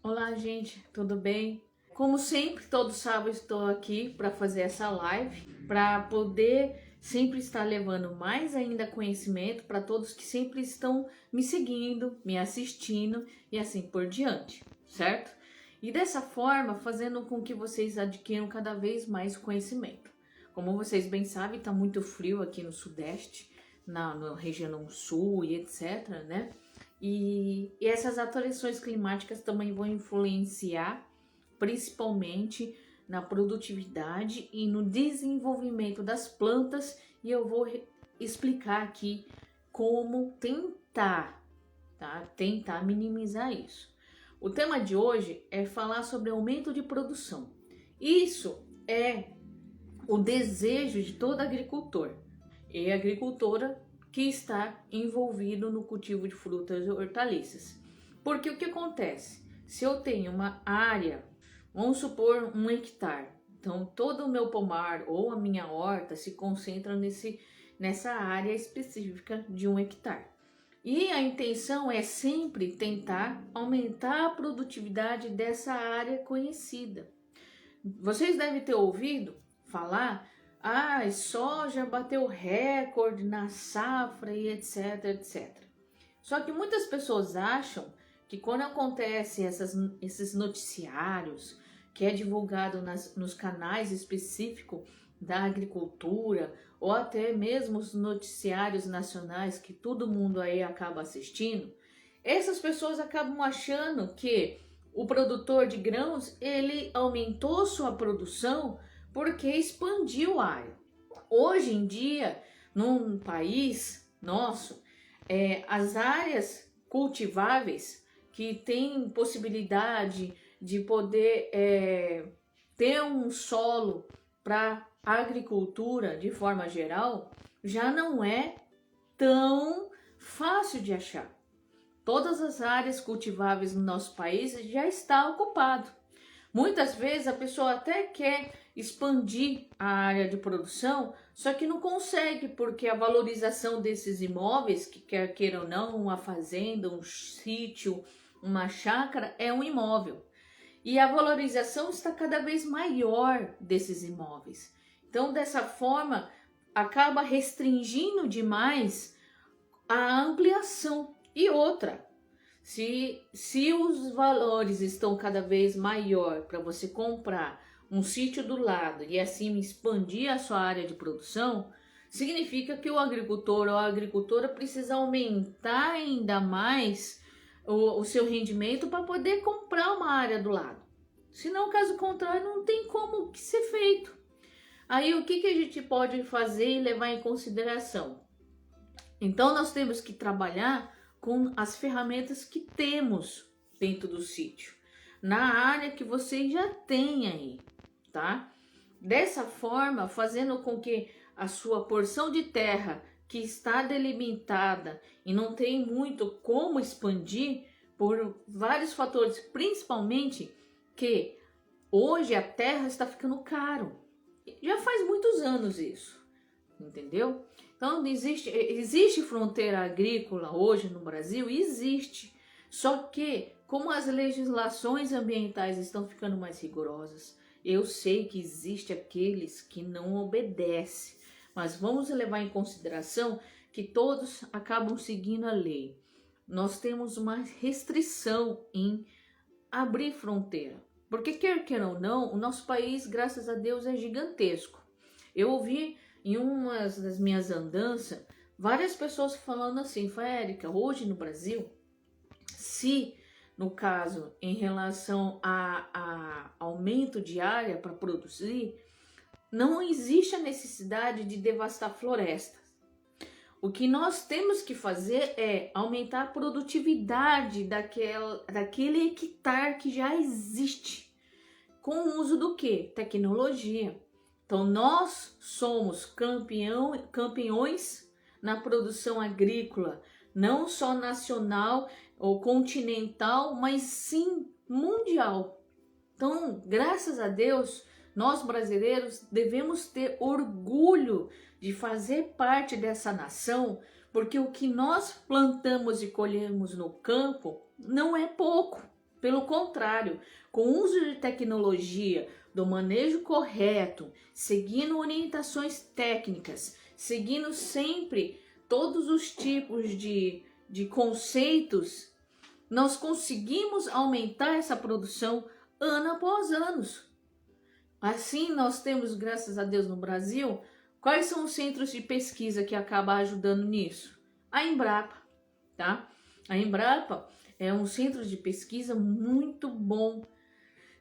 Olá, gente, tudo bem? Como sempre, todo sábado estou aqui para fazer essa live, para poder sempre estar levando mais ainda conhecimento para todos que sempre estão me seguindo, me assistindo e assim por diante, certo? E dessa forma, fazendo com que vocês adquiram cada vez mais conhecimento. Como vocês bem sabem, está muito frio aqui no Sudeste, na região Sul e etc, né? E essas alterações climáticas também vão influenciar principalmente na produtividade e no desenvolvimento das plantas, e eu vou explicar aqui como tentar minimizar isso. O tema de hoje é falar sobre aumento de produção. Isso é o desejo de todo agricultor e agricultora que está envolvido no cultivo de frutas e hortaliças. Porque o que acontece? Se eu tenho uma área, vamos supor 1 hectare, então todo o meu pomar ou a minha horta se concentra nessa área específica de 1 hectare. E a intenção é sempre tentar aumentar a produtividade dessa área conhecida. Vocês devem ter ouvido falar, soja bateu recorde na safra e etc, etc. Só que muitas pessoas acham que quando acontece esses noticiários, que é divulgado nos canais específicos da agricultura, ou até mesmo os noticiários nacionais que todo mundo aí acaba assistindo, essas pessoas acabam achando que o produtor de grãos, ele aumentou sua produção porque expandiu a área. Hoje em dia, num país nosso, as áreas cultiváveis que têm possibilidade de poder ter um solo para agricultura de forma geral, já não é tão fácil de achar. Todas as áreas cultiváveis no nosso país já está ocupado. Muitas vezes a pessoa até quer expandir a área de produção, só que não consegue porque a valorização desses imóveis, que quer queira ou não, uma fazenda, um sítio, uma chácara, é um imóvel. E a valorização está cada vez maior desses imóveis. Então, dessa forma, acaba restringindo demais a ampliação. E outra, se os valores estão cada vez maior para você comprar um sítio do lado e assim expandir a sua área de produção, significa que o agricultor ou a agricultora precisa aumentar ainda mais o seu rendimento para poder comprar uma área do lado. Senão, caso contrário, não tem como ser feito. Aí o que a gente pode fazer e levar em consideração? Então nós temos que trabalhar com as ferramentas que temos dentro do sítio, na área que você já tem aí, tá? Dessa forma, fazendo com que a sua porção de terra que está delimitada e não tem muito como expandir por vários fatores, principalmente que hoje a terra está ficando caro. Já faz muitos anos isso, entendeu? Então, existe fronteira agrícola hoje no Brasil? Existe. Só que, como as legislações ambientais estão ficando mais rigorosas, eu sei que existe aqueles que não obedecem, mas vamos levar em consideração que todos acabam seguindo a lei. Nós temos uma restrição em abrir fronteira, porque quer queira ou não, o nosso país, graças a Deus, é gigantesco. Eu ouvi em uma das minhas andanças, várias pessoas falando assim, Érica, hoje no Brasil, se no caso em relação a aumento de área para produzir, não existe a necessidade de devastar florestas. O que nós temos que fazer é aumentar a produtividade daquele hectare que já existe. Com o uso do quê? Tecnologia. Então, nós somos campeões na produção agrícola, não só nacional ou continental, mas sim mundial. Então, graças a Deus, nós brasileiros devemos ter orgulho de fazer parte dessa nação, porque o que nós plantamos e colhemos no campo não é pouco. Pelo contrário, com o uso de tecnologia, do manejo correto, seguindo orientações técnicas, seguindo sempre todos os tipos de conceitos, nós conseguimos aumentar essa produção ano após ano. Assim, nós temos, graças a Deus, no Brasil, quais são os centros de pesquisa que acabam ajudando nisso? A Embrapa, tá? A Embrapa é um centro de pesquisa muito bom,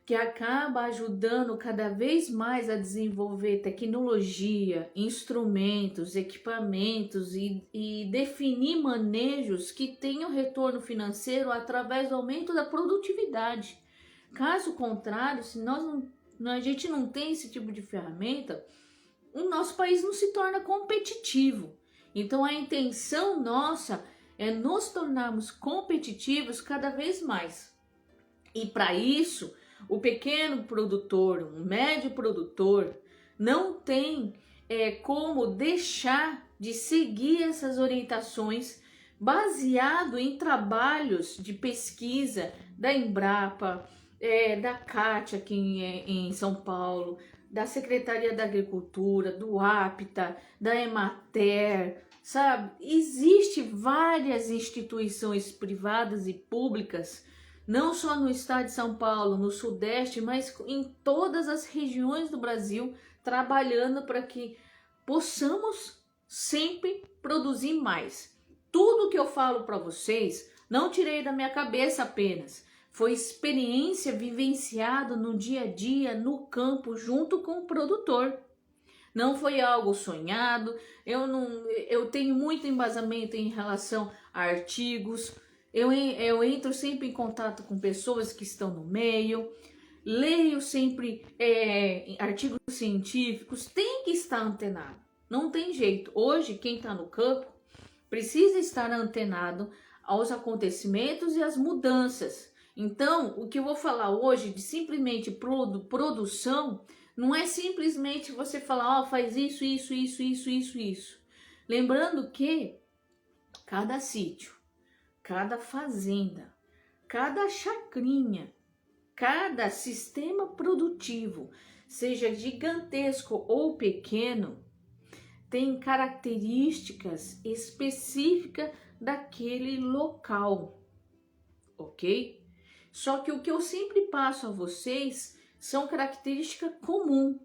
que acaba ajudando cada vez mais a desenvolver tecnologia, instrumentos, equipamentos e definir manejos que tenham retorno financeiro através do aumento da produtividade. Caso contrário, se a gente não tem esse tipo de ferramenta, o nosso país não se torna competitivo. Então a intenção nossa é nos tornarmos competitivos cada vez mais. E para isso, o pequeno produtor, o médio produtor, não tem como deixar de seguir essas orientações baseado em trabalhos de pesquisa da Embrapa, da CAT aqui em São Paulo, da Secretaria da Agricultura, do APTA, da Emater, sabe? Existem várias instituições privadas e públicas, não só no estado de São Paulo, no Sudeste, mas em todas as regiões do Brasil, trabalhando para que possamos sempre produzir mais. Tudo que eu falo para vocês, não tirei da minha cabeça apenas, foi experiência vivenciada no dia a dia, no campo, junto com o produtor. Não foi algo sonhado, eu tenho muito embasamento em relação a artigos, eu entro sempre em contato com pessoas que estão no meio, leio sempre artigos científicos, tem que estar antenado, não tem jeito. Hoje, quem está no campo precisa estar antenado aos acontecimentos e às mudanças. Então, o que eu vou falar hoje de simplesmente produção, não é simplesmente você falar, faz isso, isso, isso, isso, isso, isso. Lembrando que cada sítio, cada fazenda, cada chacrinha, cada sistema produtivo, seja gigantesco ou pequeno, tem características específicas daquele local, ok? Só que o que eu sempre passo a vocês são características comuns.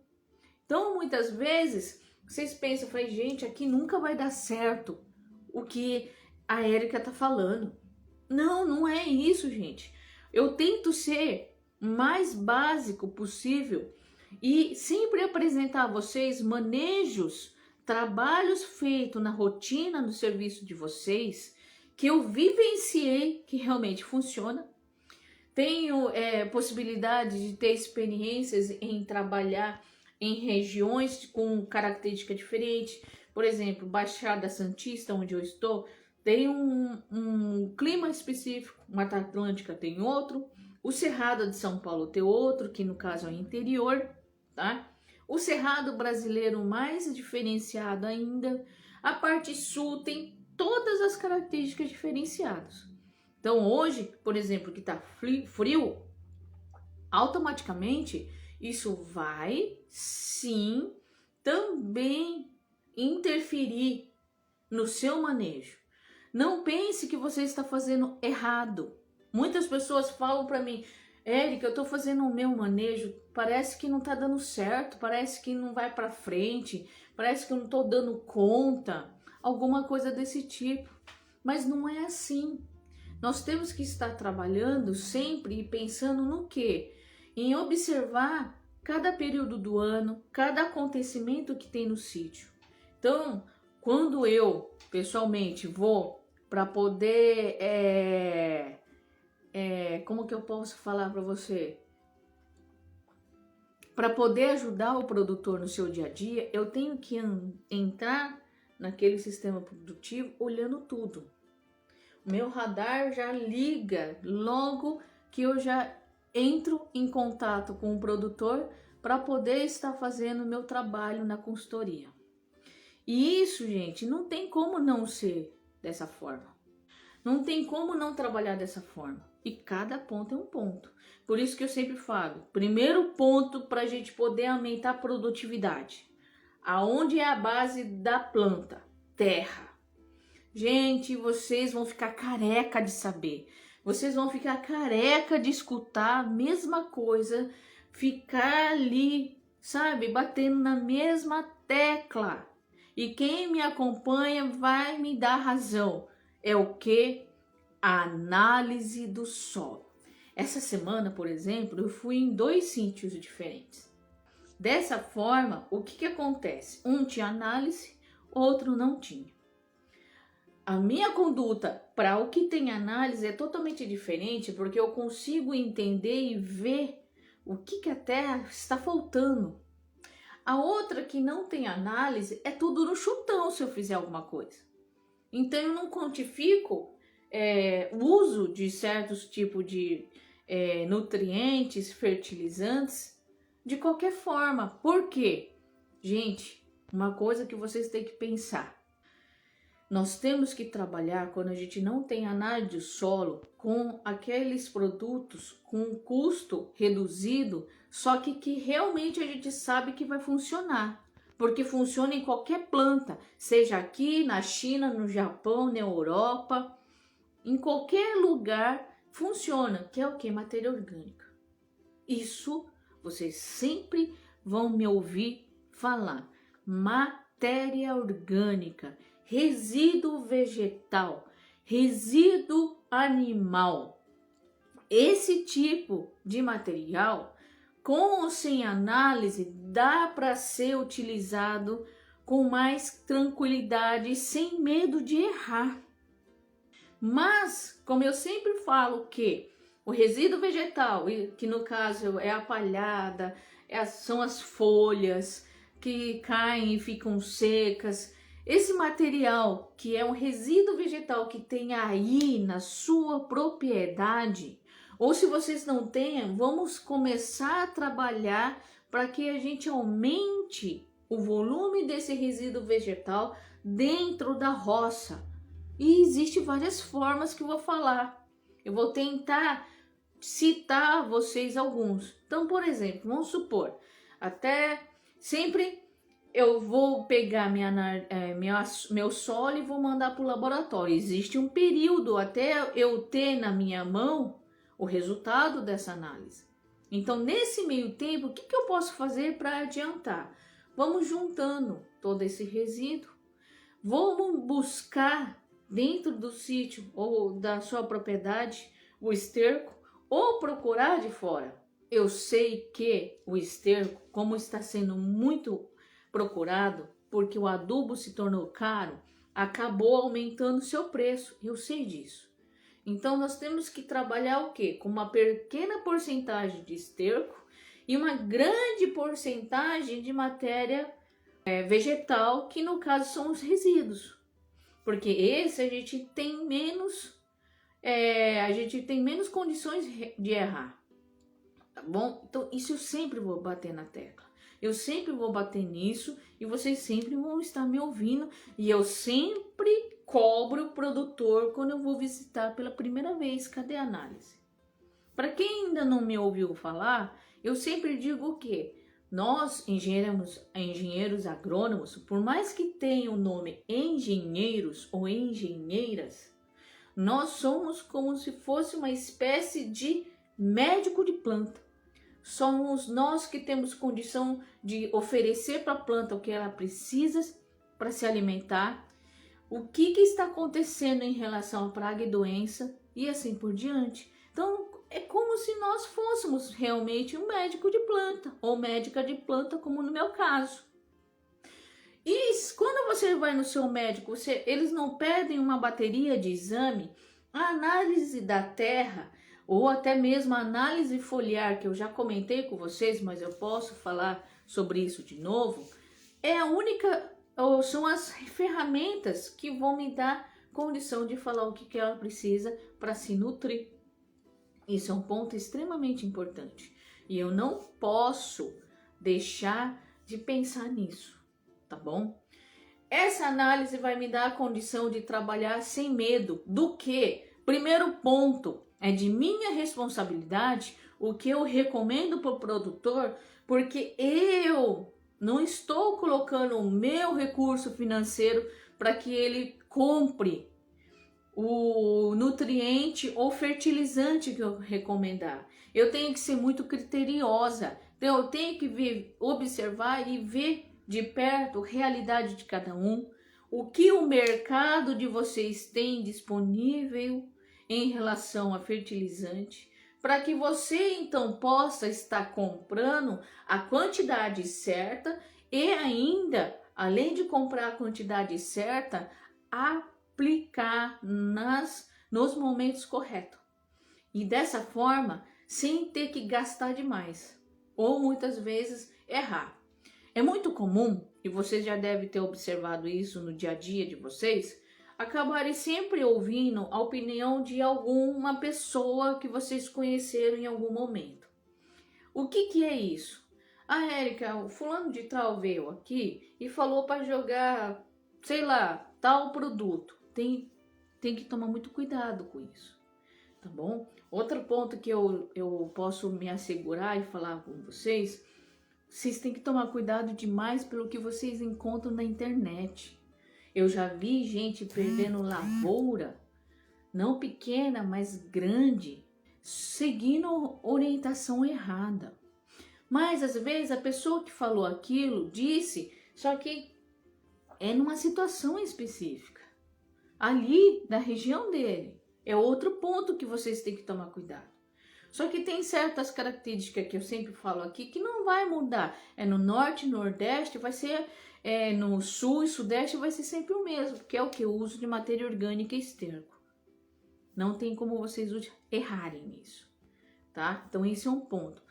Então, muitas vezes, vocês pensam, gente, aqui nunca vai dar certo o que a Érica tá falando. Não, não é isso, gente. Eu tento ser mais básico possível e sempre apresentar a vocês manejos, trabalhos feitos na rotina do serviço de vocês, que eu vivenciei que realmente funciona. Tenho possibilidade de ter experiências em trabalhar em regiões com características diferentes. Por exemplo, Baixada Santista, onde eu estou, tem um clima específico, Mata Atlântica tem outro, o Cerrado de São Paulo tem outro, que no caso é o interior, tá? O Cerrado brasileiro mais diferenciado ainda, a parte sul tem todas as características diferenciadas. Então hoje, por exemplo, que está frio, automaticamente isso vai sim também interferir no seu manejo. Não pense que você está fazendo errado. Muitas pessoas falam para mim, Érica, eu estou fazendo o meu manejo, parece que não está dando certo, parece que não vai para frente, parece que eu não estou dando conta, alguma coisa desse tipo. Mas não é assim. Nós temos que estar trabalhando sempre e pensando no quê? Em observar cada período do ano, cada acontecimento que tem no sítio. Então, quando eu, pessoalmente, vou para poder... como que eu posso falar para você? Para poder ajudar o produtor no seu dia a dia, eu tenho que entrar naquele sistema produtivo olhando tudo. Meu radar já liga logo que eu já entro em contato com o produtor para poder estar fazendo o meu trabalho na consultoria. E isso, gente, não tem como não ser dessa forma. Não tem como não trabalhar dessa forma. E cada ponto é um ponto. Por isso que eu sempre falo, primeiro ponto para a gente poder aumentar a produtividade. Aonde é a base da planta? Terra. Gente, vocês vão ficar careca de saber. Vocês vão ficar careca de escutar a mesma coisa, ficar ali, sabe, batendo na mesma tecla. E quem me acompanha vai me dar razão. É o que? A análise do solo. Essa semana, por exemplo, eu fui em 2 sítios diferentes. Dessa forma, o que acontece? Um tinha análise, outro não tinha. A minha conduta para o que tem análise é totalmente diferente, porque eu consigo entender e ver o que a terra está faltando. A outra que não tem análise é tudo no chutão se eu fizer alguma coisa. Então eu não quantifico o uso de certos tipos de nutrientes, fertilizantes, de qualquer forma. Por quê? Gente, uma coisa que vocês têm que pensar. Nós temos que trabalhar, quando a gente não tem análise de solo, com aqueles produtos com custo reduzido, só que realmente a gente sabe que vai funcionar. Porque funciona em qualquer planta, seja aqui, na China, no Japão, na Europa, em qualquer lugar funciona, que é o que? Matéria orgânica. Isso vocês sempre vão me ouvir falar. Matéria orgânica, resíduo vegetal, resíduo animal. Esse tipo de material, com ou sem análise, dá para ser utilizado com mais tranquilidade, sem medo de errar. Mas, como eu sempre falo que o resíduo vegetal, que no caso é a palhada, são as folhas que caem e ficam secas, esse material que é um resíduo vegetal que tem aí na sua propriedade, ou se vocês não têm, vamos começar a trabalhar para que a gente aumente o volume desse resíduo vegetal dentro da roça. E existem várias formas que eu vou falar. Eu vou tentar citar a vocês alguns. Então, por exemplo, vamos supor, até sempre eu vou pegar meu solo e vou mandar para o laboratório. Existe um período até eu ter na minha mão o resultado dessa análise. Então, nesse meio tempo, o que eu posso fazer para adiantar? Vamos juntando todo esse resíduo, vamos buscar dentro do sítio ou da sua propriedade o esterco ou procurar de fora. Eu sei que o esterco, como está sendo muito procurado, porque o adubo se tornou caro, acabou aumentando seu preço. Eu sei disso. Então nós temos que trabalhar o quê? Com uma pequena porcentagem de esterco e uma grande porcentagem de matéria vegetal, que no caso são os resíduos. Porque esse a gente tem menos condições de errar, tá bom? Então isso eu sempre vou bater na tecla, eu sempre vou bater nisso e vocês sempre vão estar me ouvindo, e eu sempre cobro o produtor quando eu vou visitar pela primeira vez. Cadê a análise? Para quem ainda não me ouviu falar, eu sempre digo o quê? Nós, engenheiros agrônomos, por mais que tenha o nome engenheiros ou engenheiras, nós somos como se fosse uma espécie de médico de planta. Somos nós que temos condição de oferecer para a planta o que ela precisa para se alimentar, o que está acontecendo em relação à praga e doença e assim por diante. Então, é como se nós fôssemos realmente um médico de planta ou médica de planta, como no meu caso. E quando você vai no seu médico, eles não pedem uma bateria de exame, a análise da terra ou até mesmo a análise foliar, que eu já comentei com vocês, mas eu posso falar sobre isso de novo, é a única, ou são as ferramentas que vão me dar condição de falar o que ela precisa para se nutrir. Isso é um ponto extremamente importante e eu não posso deixar de pensar nisso, tá bom? Essa análise vai me dar a condição de trabalhar sem medo do que? Primeiro ponto, É de minha responsabilidade o que eu recomendo para o produtor, porque eu não estou colocando o meu recurso financeiro para que ele compre o nutriente ou fertilizante que eu recomendar. Eu tenho que ser muito criteriosa. Então, eu tenho que observar e ver de perto a realidade de cada um, o que o mercado de vocês tem disponível em relação a fertilizante, para que você então possa estar comprando a quantidade certa e ainda, além de comprar a quantidade certa, aplicar nos momentos corretos. E dessa forma, sem ter que gastar demais, ou muitas vezes errar. É muito comum, e vocês já devem ter observado isso no dia a dia de vocês, acabarem sempre ouvindo a opinião de alguma pessoa que vocês conheceram em algum momento. O que é isso? Ah, Érica, o fulano de tal veio aqui e falou para jogar, sei lá, tal produto. Tem que tomar muito cuidado com isso, tá bom? Outro ponto que eu posso me assegurar e falar com vocês têm que tomar cuidado demais pelo que vocês encontram na internet. Eu já vi gente perdendo lavoura, não pequena, mas grande, seguindo orientação errada. Mas às vezes a pessoa que falou aquilo disse, só que é numa situação específica, ali na região dele. É outro ponto que vocês têm que tomar cuidado. Só que tem certas características que eu sempre falo aqui que não vai mudar. É no norte, nordeste, vai ser no sul e sudeste, vai ser sempre o mesmo, que é o que? O uso de matéria orgânica e esterco. Não tem como vocês errarem nisso, tá? Então esse é um ponto,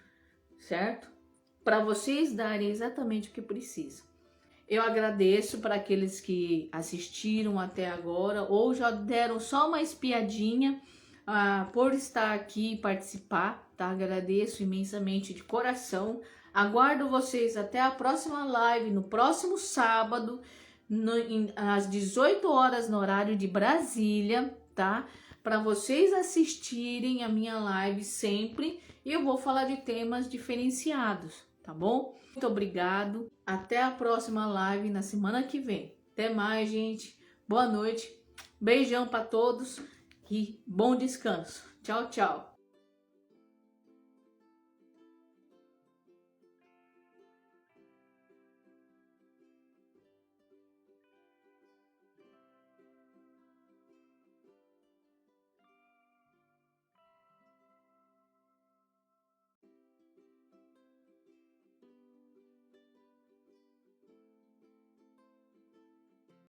certo? Para vocês darem exatamente o que precisam. Eu agradeço para aqueles que assistiram até agora ou já deram só uma espiadinha por estar aqui e participar, tá? Agradeço imensamente de coração. Aguardo vocês até a próxima live, no próximo sábado, às 18 horas no horário de Brasília, tá? Para vocês assistirem a minha live sempre, e eu vou falar de temas diferenciados, tá bom? Muito obrigado. Até a próxima live na semana que vem. Até mais, gente. Boa noite. Beijão para todos e bom descanso. Tchau, tchau.